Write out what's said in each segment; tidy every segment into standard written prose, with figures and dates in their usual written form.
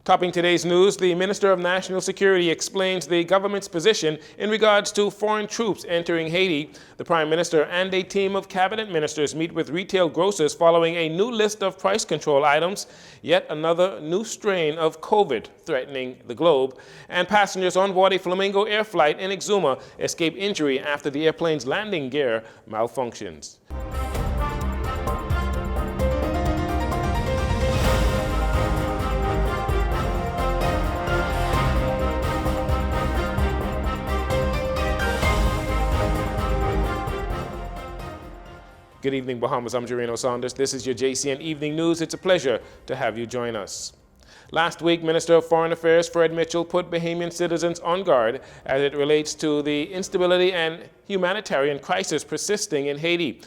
Topping today's news, the Minister of National Security explains the government's position in regards to foreign troops entering Haiti. The Prime Minister and a team of cabinet ministers meet with retail grocers following a new list of price control items, yet another new strain of COVID threatening the globe, and passengers on board a Flamingo Air flight in Exuma escape injury after the airplane's landing gear malfunctions. Good evening, Bahamas. I'm Jerino Saunders. This is your JCN Evening News. It's a pleasure to have you join us. Last week, Minister of Foreign Affairs Fred Mitchell put Bahamian citizens on guard as it relates to the instability and humanitarian crisis persisting in Haiti.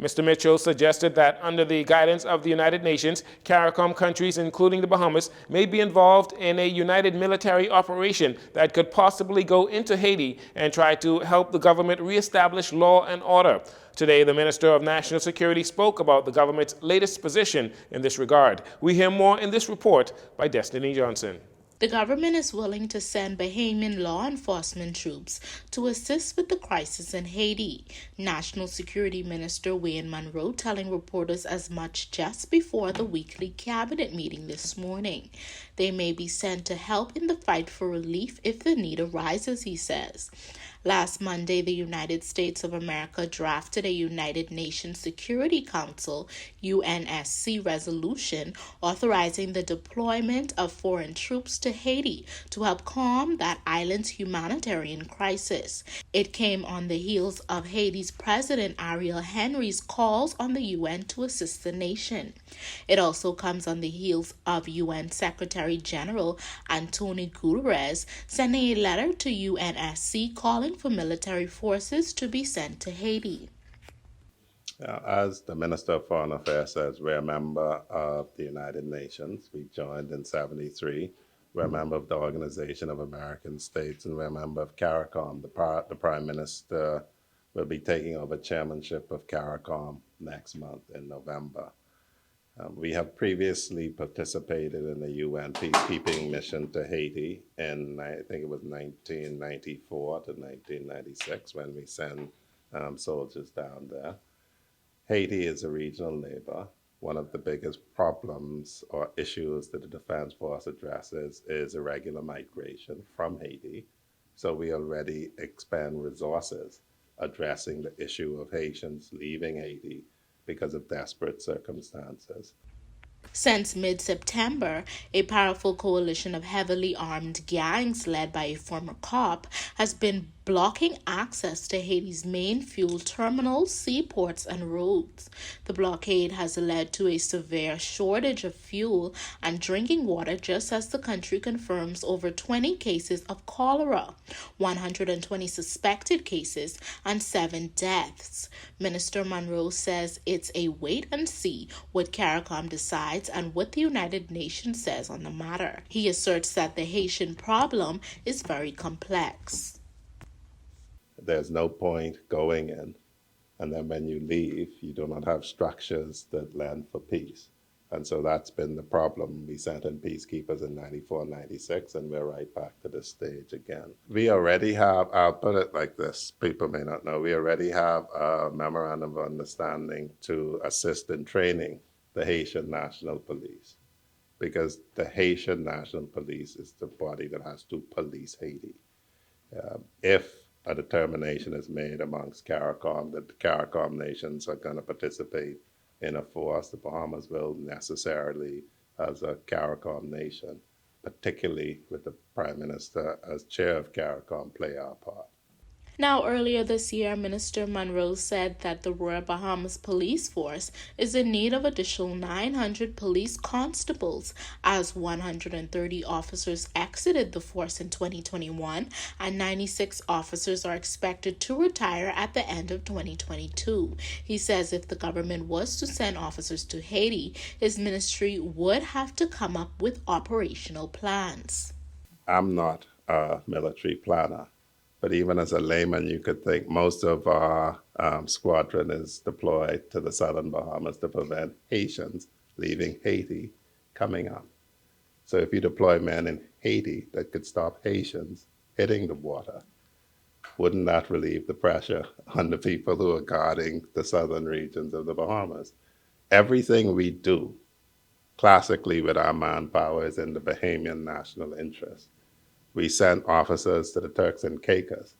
Mr. Mitchell suggested that under the guidance of the United Nations, CARICOM countries, including the Bahamas, may be involved in a united military operation that could possibly go into Haiti and try to help the government reestablish law and order. Today, the Minister of National Security spoke about the government's latest position in this regard. We hear more in this report by Destiny Johnson. The government is willing to send Bahamian law enforcement troops to assist with the crisis in Haiti. National Security Minister Wayne Monroe telling reporters as much just before the weekly cabinet meeting this morning. They may be sent to help in the fight for relief if the need arises, he says. Last Monday, the United States of America drafted a United Nations Security Council UNSC resolution authorizing the deployment of foreign troops to Haiti to help calm that island's humanitarian crisis. It came on the heels of Haiti's President Ariel Henry's calls on the UN to assist the nation. It also comes on the heels of UN Secretary General Antonio Guterres sending a letter to UNSC calling for military forces to be sent to Haiti. As the Minister of Foreign Affairs says, we're a member of the United Nations. We joined in 1973. We're a member of the Organization of American States, and we're a member of CARICOM. The Prime Minister will be taking over chairmanship of CARICOM next month in November. We have previously participated in the UN peacekeeping mission to Haiti in, I think it was 1994 to 1996 when we sent soldiers down there. Haiti is a regional neighbor. One of the biggest problems or issues that the Defense Force addresses is irregular migration from Haiti. So we already expend resources addressing the issue of Haitians leaving Haiti because of desperate circumstances. Since mid-September, a powerful coalition of heavily armed gangs led by a former cop has been blocking access to Haiti's main fuel terminals, seaports, and roads. The blockade has led to a severe shortage of fuel and drinking water just as the country confirms over 20 cases of cholera, 120 suspected cases, and 7 deaths. Minister Monroe says it's a wait and see what CARICOM decides and what the United Nations says on the matter. He asserts that the Haitian problem is very complex. There's no point going in, and then when you leave, you do not have structures that lend for peace. And so that's been the problem. We sent in peacekeepers in 94, 96, and we're right back to this stage again. We already have, I'll put it like this, people may not know, we already have a memorandum of understanding to assist in training the Haitian National Police, because the Haitian National Police is the body that has to police Haiti. If a determination is made amongst CARICOM that the CARICOM nations are going to participate in a force, the Bahamas will necessarily, as a CARICOM nation, particularly with the Prime Minister as chair of CARICOM, play our part. Now, earlier this year, Minister Monroe said that the Royal Bahamas Police Force is in need of additional 900 police constables as 130 officers exited the force in 2021 and 96 officers are expected to retire at the end of 2022. He says if the government was to send officers to Haiti, his ministry would have to come up with operational plans. I'm not a military planner. But even as a layman, you could think most of our squadron is deployed to the southern Bahamas to prevent Haitians leaving Haiti coming up. So if you deploy men in Haiti that could stop Haitians hitting the water, wouldn't that relieve the pressure on the people who are guarding the southern regions of the Bahamas? Everything we do classically with our manpower is in the Bahamian national interest. We sent officers to the Turks and Caicos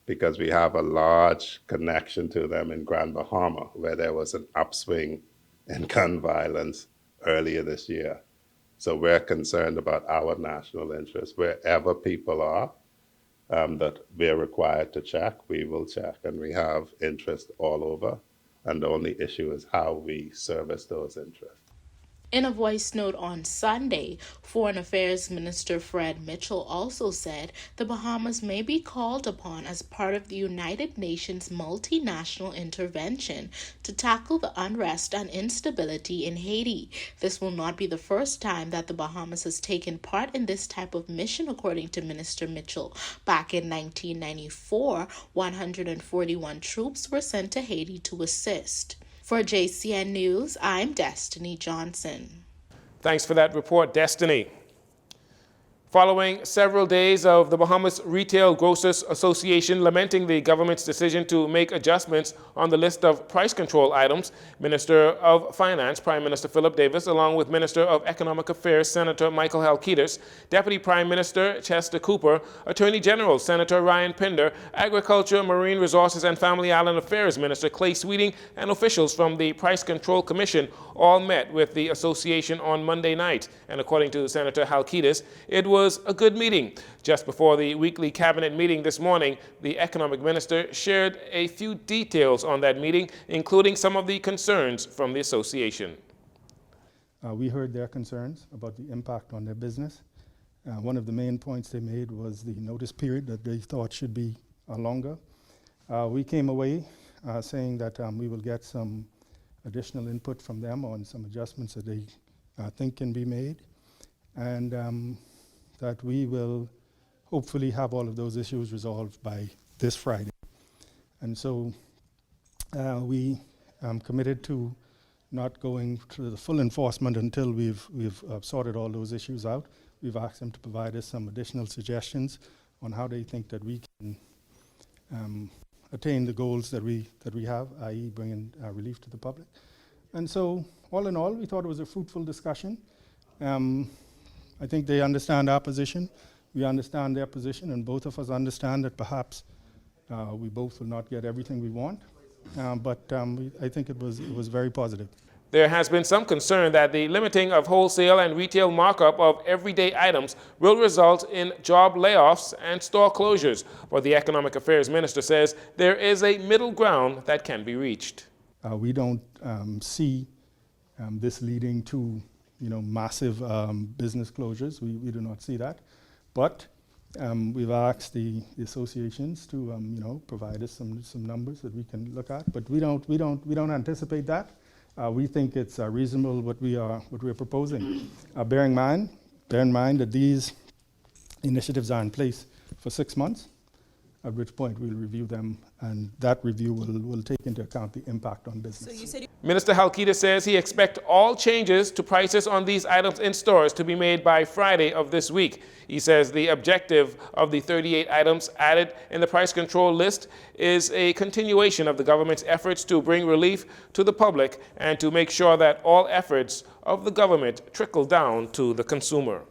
because we have a large connection to them in Grand Bahama, where there was an upswing in gun violence earlier this year. So we're concerned about our national interest. Wherever people are that we're required to check, we will check, and we have interest all over. And the only issue is how we service those interests. In a voice note on Sunday, Foreign Affairs Minister Fred Mitchell also said the Bahamas may be called upon as part of the United Nations multinational intervention to tackle the unrest and instability in Haiti. This will not be the first time that the Bahamas has taken part in this type of mission, according to Minister Mitchell. Back in 1994, 141 troops were sent to Haiti to assist. For JCN News, I'm Destiny Johnson. Thanks for that report, Destiny. Following several days of the Bahamas Retail Grocers Association lamenting the government's decision to make adjustments on the list of price control items, Minister of Finance, Prime Minister Philip Davis, along with Minister of Economic Affairs, Senator Michael Halkitis, Deputy Prime Minister Chester Cooper, Attorney General Senator Ryan Pinder, Agriculture, Marine Resources and Family Island Affairs Minister Clay Sweeting, and officials from the Price Control Commission all met with the association on Monday night. And according to Senator Halkitis, it was a good meeting. Just before the weekly cabinet meeting this morning, the economic minister shared a few details on that meeting, including some of the concerns from the association. We heard their concerns about the impact on their business. One of the main points they made was the notice period that they thought should be longer. We came away saying that we will get some additional input from them on some adjustments that they think can be made, and that we will hopefully have all of those issues resolved by this Friday. And so we committed to not going to the full enforcement until we've sorted all those issues out. We've asked them to provide us some additional suggestions on how they think that we can attain the goals that we have, i.e. bringing relief to the public. And so, all in all, we thought it was a fruitful discussion. I think they understand our position, we understand their position, and both of us understand that perhaps we both will not get everything we want, but I think it was very positive. There has been some concern that the limiting of wholesale and retail markup of everyday items will result in job layoffs and store closures, but the Economic Affairs Minister says there is a middle ground that can be reached. We don't see this leading to massive business closures. We do not see that, but we've asked the associations to provide us some numbers that we can look at, but we don't anticipate that. We think it's reasonable what we're proposing. Bear in mind that these initiatives are in place for 6 months, at which point we'll review them, and that review will take into account the impact on business. Minister Halkitis says he expects all changes to prices on these items in stores to be made by Friday of this week. He says the objective of the 38 items added in the price control list is a continuation of the government's efforts to bring relief to the public and to make sure that all efforts of the government trickle down to the consumer.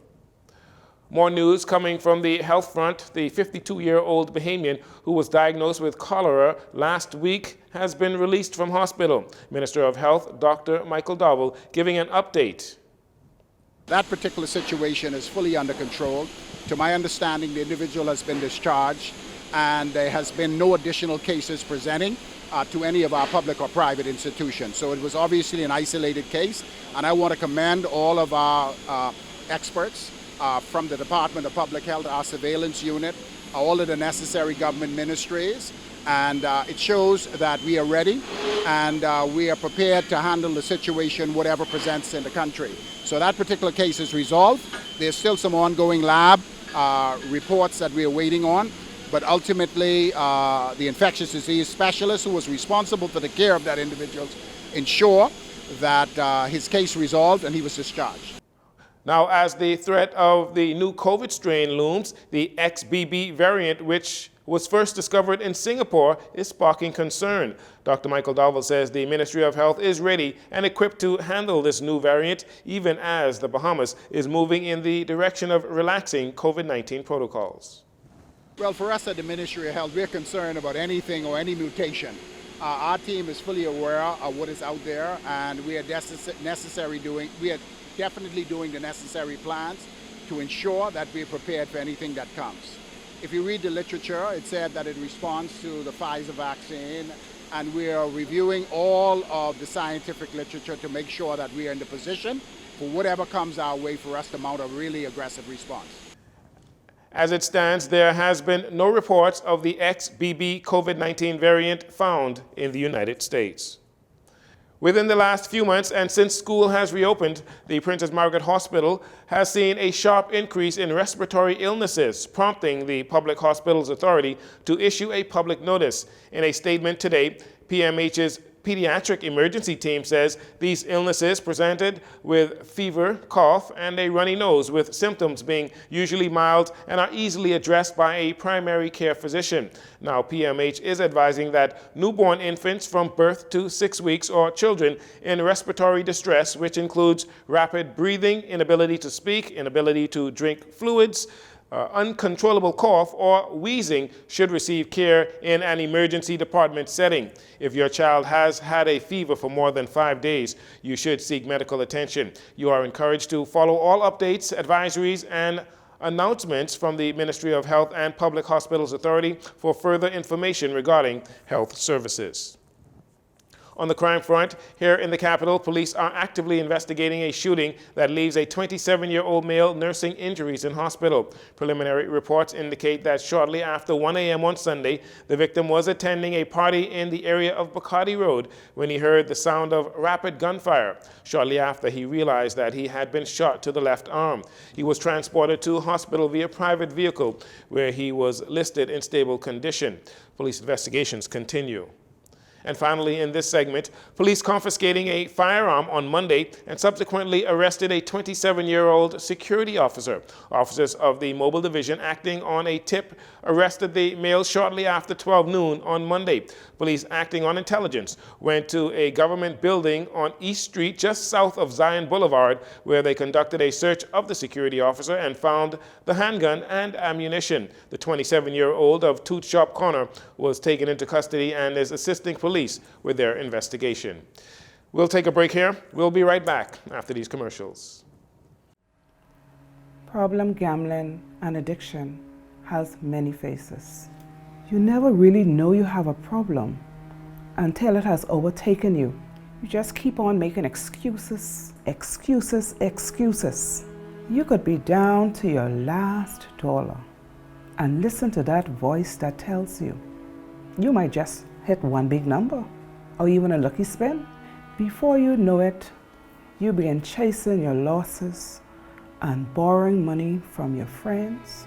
More news coming from the health front. The 52-year-old Bahamian who was diagnosed with cholera last week has been released from hospital. Minister of Health, Dr. Michael Dowell, giving an update. That particular situation is fully under control. To my understanding, the individual has been discharged, and there has been no additional cases presenting to any of our public or private institutions. So it was obviously an isolated case, and I want to commend all of our experts from the Department of Public Health, our surveillance unit, all of the necessary government ministries, and it shows that we are ready and we are prepared to handle the situation, whatever presents in the country. So that particular case is resolved. There's still some ongoing lab reports that we are waiting on, but ultimately the infectious disease specialist who was responsible for the care of that individual ensure that his case resolved and he was discharged. Now, as the threat of the new COVID strain looms, the XBB variant, which was first discovered in Singapore, is sparking concern. Dr. Michael Dowell says the Ministry of Health is ready and equipped to handle this new variant, even as the Bahamas is moving in the direction of relaxing COVID-19 protocols. Well, for us at the Ministry of Health, we're concerned about anything or any mutation. Our team is fully aware of what is out there, and we are definitely doing the necessary plans to ensure that we're prepared for anything that comes. If you read the literature, it said that it responds to the Pfizer vaccine, and we are reviewing all of the scientific literature to make sure that we are in the position for whatever comes our way for us to mount a really aggressive response. As it stands, there has been no reports of the XBB COVID-19 variant found in the United States. Within the last few months, and since school has reopened, the Princess Margaret Hospital has seen a sharp increase in respiratory illnesses, prompting the Public Hospitals Authority to issue a public notice. In a statement today, PMH's pediatric emergency team says these illnesses presented with fever, cough, and a runny nose, with symptoms being usually mild and are easily addressed by a primary care physician. Now, PMH is advising that newborn infants from birth to 6 weeks or children in respiratory distress, which includes rapid breathing, inability to speak, inability to drink fluids, uncontrollable cough, or wheezing, should receive care in an emergency department setting. If your child has had a fever for more than 5 days, you should seek medical attention. You are encouraged to follow all updates, advisories, and announcements from the Ministry of Health and Public Hospitals Authority for further information regarding health services. On the crime front, here in the capital, police are actively investigating a shooting that leaves a 27-year-old male nursing injuries in hospital. Preliminary reports indicate that shortly after 1 a.m. on Sunday, the victim was attending a party in the area of Bacardi Road when he heard the sound of rapid gunfire. Shortly after, he realized that he had been shot to the left arm. He was transported to hospital via private vehicle, where he was listed in stable condition. Police investigations continue. And finally, in this segment, police confiscating a firearm on Monday and subsequently arrested a 27-year-old security officer. Officers of the Mobile Division, acting on a tip, arrested the male shortly after 12 noon on Monday. Police, acting on intelligence, went to a government building on East Street just south of Zion Boulevard, where they conducted a search of the security officer and found the handgun and ammunition. The 27-year-old of Tooth Shop Corner was taken into custody and is assisting police with their investigation. We'll take a break here. We'll be right back after these commercials. Problem gambling and addiction has many faces. You never really know you have a problem until it has overtaken you. You just keep on making excuses, excuses, excuses. You could be down to your last dollar and listen to that voice that tells you you might just hit one big number or even a lucky spin. Before you know it, you begin chasing your losses and borrowing money from your friends,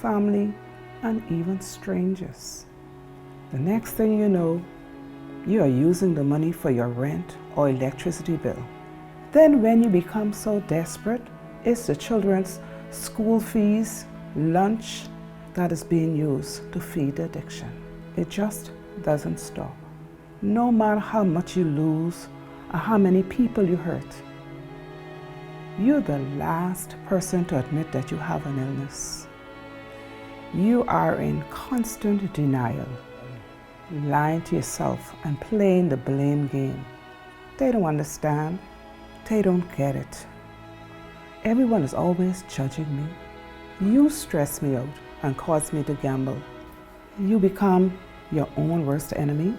family, and even strangers. The next thing you know, you are using the money for your rent or electricity bill. Then when you become so desperate, it's the children's school fees, lunch that is being used to feed the addiction. It just doesn't stop. No matter how much you lose or how many people you hurt, you're the last person to admit that you have an illness. You are in constant denial, lying to yourself and playing the blame game. They don't understand. They don't get it. Everyone is always judging me. You stress me out and cause me to gamble. You become your own worst enemy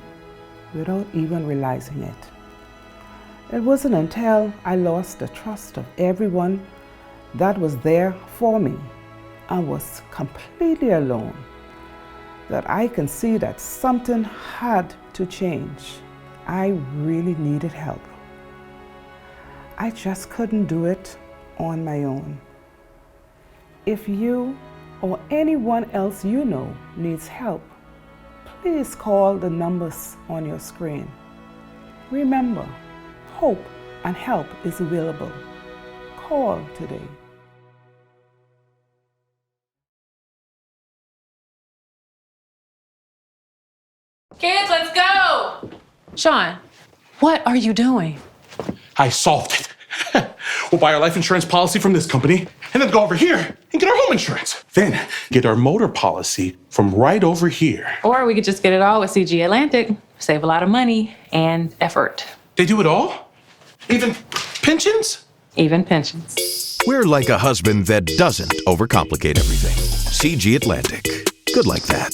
without even realizing it. It wasn't until I lost the trust of everyone that was there for me and was completely alone that I can see that something had to change. I really needed help. I just couldn't do it on my own. If you or anyone else you know needs help, please call the numbers on your screen. Remember, hope and help is available. call today. Kids, let's go! Sean, what are you doing? I solved it. We'll buy our life insurance policy from this company and then go over here and get our home insurance. Then get our motor policy from right over here. Or we could just get it all with CG Atlantic. Save a lot of money and effort. They do it all? Even pensions? Even pensions. We're like a husband that doesn't overcomplicate everything. CG Atlantic. Good like that.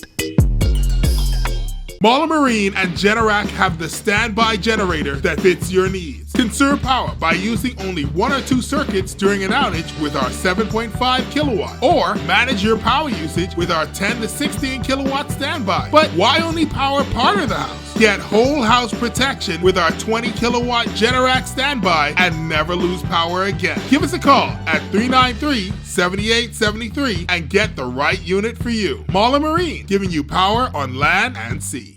Marlin Marine and Generac have the standby generator that fits your needs. Conserve power by using only 1 or 2 circuits during an outage with our 7.5 kilowatt. Or manage your power usage with our 10 to 16 kilowatt standby. But why only power part of the house? Get whole house protection with our 20 kilowatt Generac standby and never lose power again. Give us a call at 393-7873 and get the right unit for you. Marlin Marine, giving you power on land and sea.